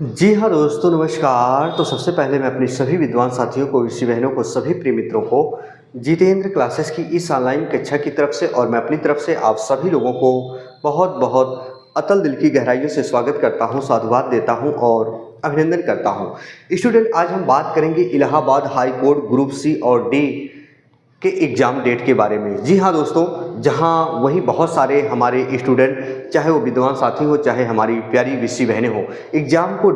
जी हाँ दोस्तों, नमस्कार। तो सबसे पहले मैं अपने सभी विद्वान साथियों को, ऋषि बहनों को, सभी प्रिय मित्रों को जितेंद्र क्लासेस की इस ऑनलाइन कक्षा की तरफ से और मैं अपनी तरफ से आप सभी लोगों को बहुत बहुत अतल दिल की गहराइयों से स्वागत करता हूँ, साधुवाद देता हूँ और अभिनंदन करता हूँ। स्टूडेंट, आज हम बात करेंगे Allahabad high court group C और डी के एग्ज़ाम डेट के बारे में। जी हाँ दोस्तों, जहाँ वही बहुत सारे हमारे स्टूडेंट, चाहे वो विद्वान साथी हो, चाहे हमारी प्यारी विषी बहनें हो, एग्ज़ाम को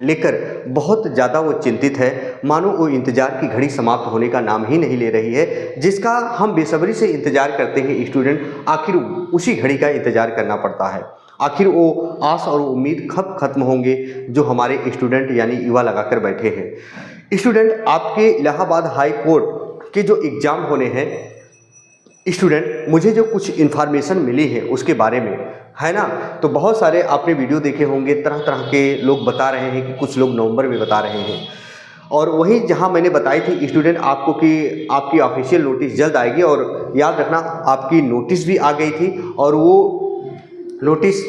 लेकर बहुत ज़्यादा वो चिंतित है। मानो वो इंतज़ार की घड़ी समाप्त होने का नाम ही नहीं ले रही है, जिसका हम बेसब्री से इंतज़ार करते हैं स्टूडेंट। आखिर उसी घड़ी का इंतज़ार करना पड़ता है। आखिर वो आस और उम्मीद कब खत्म होंगे जो हमारे स्टूडेंट यानी युवा लगाकर बैठे हैं। स्टूडेंट, आपके इलाहाबाद हाई कोर्ट के जो एग्ज़ाम होने हैं स्टूडेंट, मुझे जो कुछ इन्फॉर्मेशन मिली है उसके बारे में, है ना, तो बहुत सारे आपने वीडियो देखे होंगे, तरह तरह के लोग बता रहे हैं कि कुछ लोग नवंबर में बता रहे हैं। और वही जहां मैंने बताई थी स्टूडेंट आपको कि आपकी ऑफिशियल नोटिस जल्द आएगी, और याद रखना आपकी नोटिस भी आ गई थी और वो नोटिस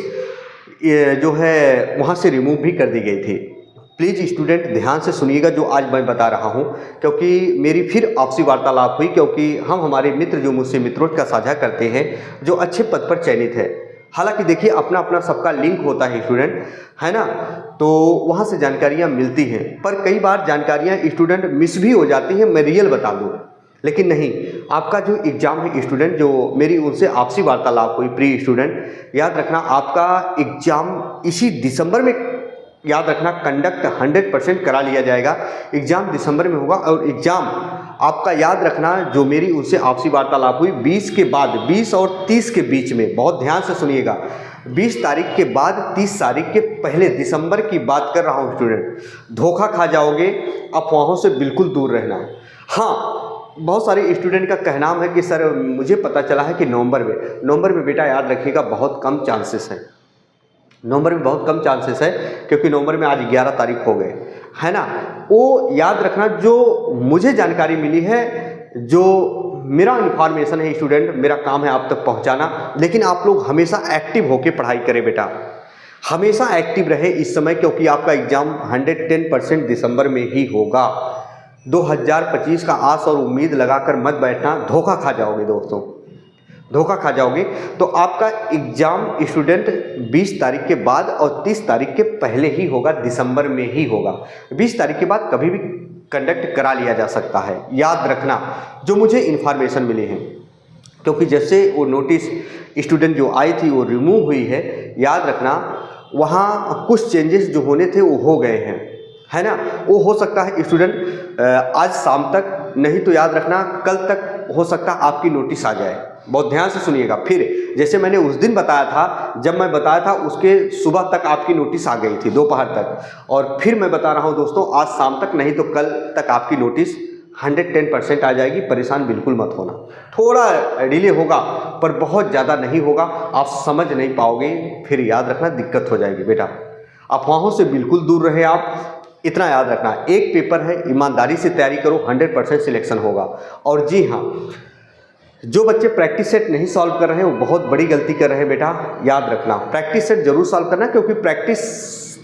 जो है वहाँ से रिमूव भी कर दी गई थी। प्लीज़ स्टूडेंट ध्यान से सुनिएगा जो आज मैं बता रहा हूँ, क्योंकि मेरी फिर आपसी वार्तालाप हुई, क्योंकि हम हमारे मित्र जो मुझसे मित्रों का साझा करते हैं, जो अच्छे पद पर चयनित है। हालांकि देखिए, अपना अपना सबका लिंक होता है स्टूडेंट, है ना, तो वहाँ से जानकारियाँ मिलती हैं, पर कई बार जानकारियाँ स्टूडेंट मिस भी हो जाती हैं। मैं रियल बता दूँ, लेकिन नहीं, आपका जो एग्ज़ाम है स्टूडेंट, जो मेरी उनसे आपसी वार्तालाप हुई प्री स्टूडेंट, याद रखना आपका एग्ज़ाम इसी दिसंबर में, याद रखना, कंडक्ट 100% करा लिया जाएगा। एग्ज़ाम दिसंबर में होगा और एग्ज़ाम आपका, याद रखना, जो मेरी उनसे आपसी वार्तालाप हुई 20 के बाद, 20 और 30 के बीच में, बहुत ध्यान से सुनिएगा, 20 तारीख के बाद 30 तारीख के पहले, दिसंबर की बात कर रहा हूँ स्टूडेंट। धोखा खा जाओगे, अफवाहों से बिल्कुल दूर रहना। हाँ, बहुत सारे स्टूडेंट का कहना है कि सर मुझे पता चला है कि नवंबर में बेटा याद रखिएगा बहुत कम चांसेस हैं। नवंबर में बहुत कम चांसेस है, क्योंकि नवंबर में आज 11 तारीख हो गए, है ना। वो याद रखना, जो मुझे जानकारी मिली है, जो मेरा इन्फॉर्मेशन है स्टूडेंट, मेरा काम है आप तक पहुंचाना। लेकिन आप लोग हमेशा एक्टिव होकर पढ़ाई करें बेटा, हमेशा एक्टिव रहे इस समय, क्योंकि आपका एग्ज़ाम 110% दिसंबर में ही होगा। 2025 का आस और उम्मीद लगाकर मत बैठना, धोखा खा जाओगे दोस्तों, धोखा खा जाओगे। तो आपका एग्ज़ाम स्टूडेंट 20 तारीख के बाद और 30 तारीख के पहले ही होगा, दिसंबर में ही होगा। 20 तारीख के बाद कभी भी कंडक्ट करा लिया जा सकता है, याद रखना, जो मुझे इन्फॉर्मेशन मिली है। क्योंकि जब से वो नोटिस स्टूडेंट जो आई थी वो रिमूव हुई है, याद रखना, वहाँ कुछ चेंजेस जो होने थे वो हो गए हैं, है ना। वो हो सकता है स्टूडेंट आज शाम तक, नहीं तो याद रखना कल तक हो सकता है आपकी नोटिस आ जाए। बहुत ध्यान से सुनिएगा। फिर जैसे मैंने उस दिन बताया था, जब मैं बताया था उसके सुबह तक आपकी नोटिस आ गई थी, दोपहर तक, और फिर मैं बता रहा हूं दोस्तों, आज शाम तक नहीं तो कल तक आपकी नोटिस 110% आ जाएगी। परेशान बिल्कुल मत होना, थोड़ा डिले होगा पर बहुत ज़्यादा नहीं होगा, आप समझ नहीं पाओगे, फिर याद रखना दिक्कत हो जाएगी बेटा। अफवाहों से बिल्कुल दूर रहे आप, इतना याद रखना। एक पेपर है, ईमानदारी से तैयारी करो, 100% सिलेक्शन होगा। और जी हाँ, जो बच्चे प्रैक्टिस सेट नहीं सॉल्व कर रहे हैं वो बहुत बड़ी गलती कर रहे हैं बेटा, याद रखना प्रैक्टिस सेट जरूर सॉल्व करना, क्योंकि प्रैक्टिस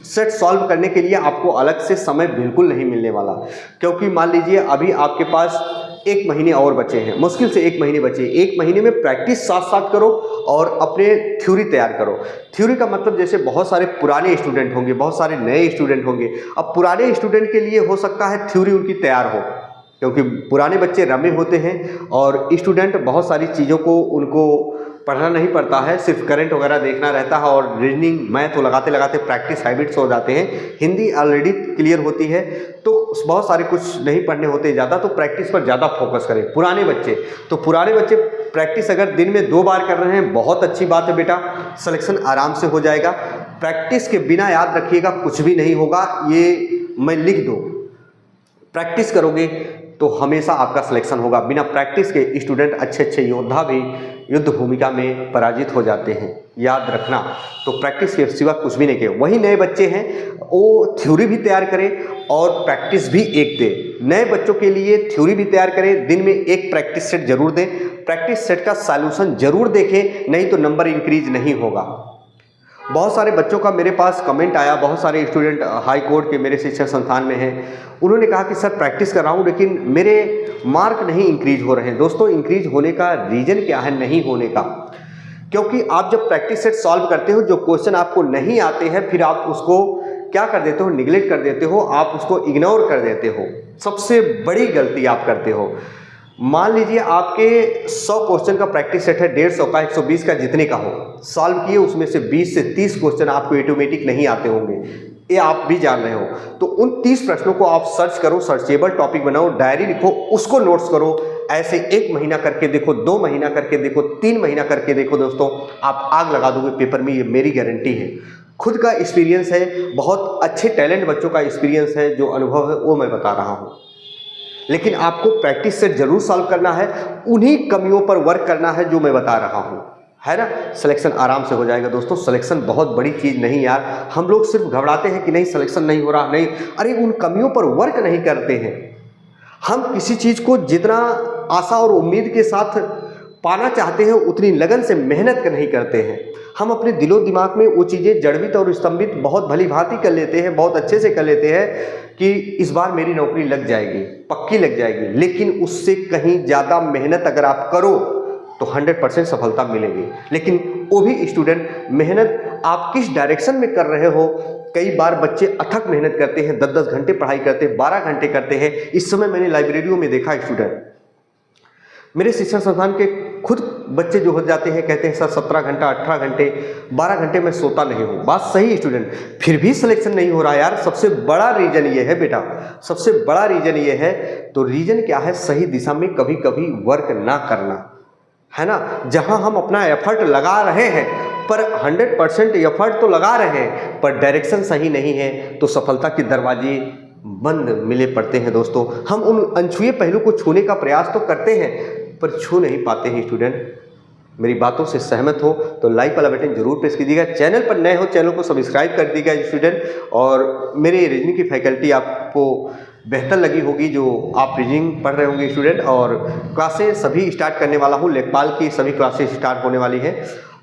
सेट सॉल्व करने के लिए आपको अलग से समय बिल्कुल नहीं मिलने वाला। क्योंकि मान लीजिए अभी आपके पास 1 महीने और बचे हैं, मुश्किल से 1 महीने बचे। 1 महीने में प्रैक्टिस साथ साथ करो और अपने थ्योरी तैयार करो। थ्योरी का मतलब, जैसे बहुत सारे पुराने स्टूडेंट होंगे, बहुत सारे नए स्टूडेंट होंगे। अब पुराने स्टूडेंट के लिए हो सकता है थ्योरी उनकी तैयार हो, क्योंकि पुराने बच्चे रमे होते हैं और स्टूडेंट बहुत सारी चीज़ों को उनको पढ़ना नहीं पड़ता है, सिर्फ करंट वगैरह देखना रहता है और रीजनिंग मैथ वो लगाते लगाते प्रैक्टिस हैबिट्स हो जाते हैं। हिंदी ऑलरेडी क्लियर होती है, तो बहुत सारे कुछ नहीं पढ़ने होते ज़्यादा, तो प्रैक्टिस पर ज़्यादा फोकस करें। पुराने बच्चे प्रैक्टिस अगर दिन में 2 बार कर रहे हैं, बहुत अच्छी बात है बेटा, सिलेक्शन आराम से हो जाएगा। प्रैक्टिस के बिना याद रखिएगा कुछ भी नहीं होगा, ये मैं लिख दूँ। प्रैक्टिस करोगे तो हमेशा आपका सिलेक्शन होगा। बिना प्रैक्टिस के स्टूडेंट, अच्छे अच्छे योद्धा भी युद्ध भूमिका में पराजित हो जाते हैं, याद रखना। तो प्रैक्टिस के सिवा कुछ भी नहीं किए। वही नए बच्चे हैं, वो थ्योरी भी तैयार करें और प्रैक्टिस भी एक दें। नए बच्चों के लिए थ्योरी भी तैयार करें, दिन में 1 प्रैक्टिस सेट जरूर दें, प्रैक्टिस सेट का सॉल्यूशन जरूर देखें, नहीं तो नंबर इंक्रीज नहीं होगा। बहुत सारे बच्चों का मेरे पास कमेंट आया, बहुत सारे स्टूडेंट हाई कोर्ट के मेरे शिक्षण संस्थान में हैं, उन्होंने कहा कि सर प्रैक्टिस कर रहा हूँ लेकिन मेरे मार्क नहीं इंक्रीज हो रहे हैं। दोस्तों इंक्रीज होने का रीज़न क्या है नहीं होने का? क्योंकि आप जब प्रैक्टिस सेट सॉल्व करते हो, जो क्वेश्चन आपको नहीं आते हैं फिर आप उसको क्या कर देते हो, निगलेक्ट कर देते हो, आप उसको इग्नोर कर देते हो। सबसे बड़ी गलती आप करते हो। मान लीजिए आपके 100 क्वेश्चन का प्रैक्टिस सेट है, 150 का, 120 का, जितने का हो, सॉल्व किए, उसमें से 20 से 30 क्वेश्चन आपको ऑटोमेटिक नहीं आते होंगे, ये आप भी जान रहे हो। तो उन 30 प्रश्नों को आप सर्च करो, सर्चेबल टॉपिक बनाओ, डायरी लिखो, उसको नोट्स करो, ऐसे 1 महीना करके देखो, 2 महीना करके देखो, 3 महीना करके देखो। दोस्तों आप आग लगा दोगे पेपर में, ये मेरी गारंटी है। खुद का एक्सपीरियंस है, बहुत अच्छे टैलेंट बच्चों का एक्सपीरियंस है, जो अनुभव है वो मैं बता रहा हूँ। लेकिन आपको प्रैक्टिस सेट जरूर सॉल्व करना है, उन्हीं कमियों पर वर्क करना है जो मैं बता रहा हूँ, है ना। सिलेक्शन आराम से हो जाएगा दोस्तों। सिलेक्शन बहुत बड़ी चीज़ नहीं यार, हम लोग सिर्फ घबराते हैं कि नहीं सिलेक्शन नहीं हो रहा, नहीं, अरे उन कमियों पर वर्क नहीं करते हैं। हम किसी चीज़ को जितना आशा और उम्मीद के साथ पाना चाहते हैं उतनी लगन से मेहनत नहीं करते हैं। हम अपने दिलो दिमाग में वो चीज़ें जड़वित और स्तंभित बहुत भली भांति कर लेते हैं, बहुत अच्छे से कर लेते हैं कि इस बार मेरी नौकरी लग जाएगी, पक्की लग जाएगी। लेकिन उससे कहीं ज़्यादा मेहनत अगर आप करो तो 100% सफलता मिलेगी। लेकिन वो भी स्टूडेंट, मेहनत आप किस डायरेक्शन में कर रहे हो। कई बार बच्चे अथक मेहनत करते हैं, 10-10 घंटे पढ़ाई करते हैं, 12 घंटे करते हैं। इस समय मैंने लाइब्रेरियों में देखा स्टूडेंट, मेरे शिक्षण संस्थान के खुद बच्चे जो हो जाते हैं, कहते हैं सर 17 घंटा, 18 घंटे, 12 घंटे मैं सोता नहीं हूँ। बात सही स्टूडेंट, फिर भी सिलेक्शन नहीं हो रहा यार। सबसे बड़ा रीज़न ये है बेटा, सबसे बड़ा रीज़न ये है। तो रीज़न क्या है? सही दिशा में कभी कभी वर्क ना करना, है ना। जहाँ हम अपना एफर्ट लगा रहे हैं, पर 100% एफर्ट तो लगा रहे हैं, पर डायरेक्शन सही नहीं है, तो सफलता के दरवाजे बंद मिले पड़ते हैं। दोस्तों हम उन अनछुए पहलू को छूने का प्रयास तो करते हैं, पर छू नहीं पाते हैं। स्टूडेंट मेरी बातों से सहमत हो तो लाइक वाला बटन जरूर प्रेस कीजिएगा। चैनल पर नए हो, चैनल को सब्सक्राइब कर दीजिएगा स्टूडेंट। और मेरे रीजनिंग की फैकल्टी आपको बेहतर लगी होगी, जो आप रीजनिंग पढ़ रहे होंगे स्टूडेंट। और क्लासेस सभी स्टार्ट करने वाला हूँ, लेखपाल की सभी क्लासेस स्टार्ट होने वाली हैं,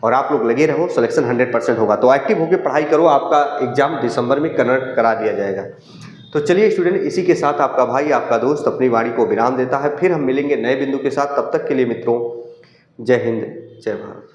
और आप लोग लगे रहो, सिलेक्शन 100% होगा। तो एक्टिव होकर पढ़ाई करो, आपका एग्जाम दिसंबर में कन्वर्ट करा दिया जाएगा। तो चलिए स्टूडेंट, इसी के साथ आपका भाई, आपका दोस्त अपनी वाणी को विराम देता है। फिर हम मिलेंगे नए बिंदु के साथ। तब तक के लिए मित्रों, जय हिंद, जय भारत।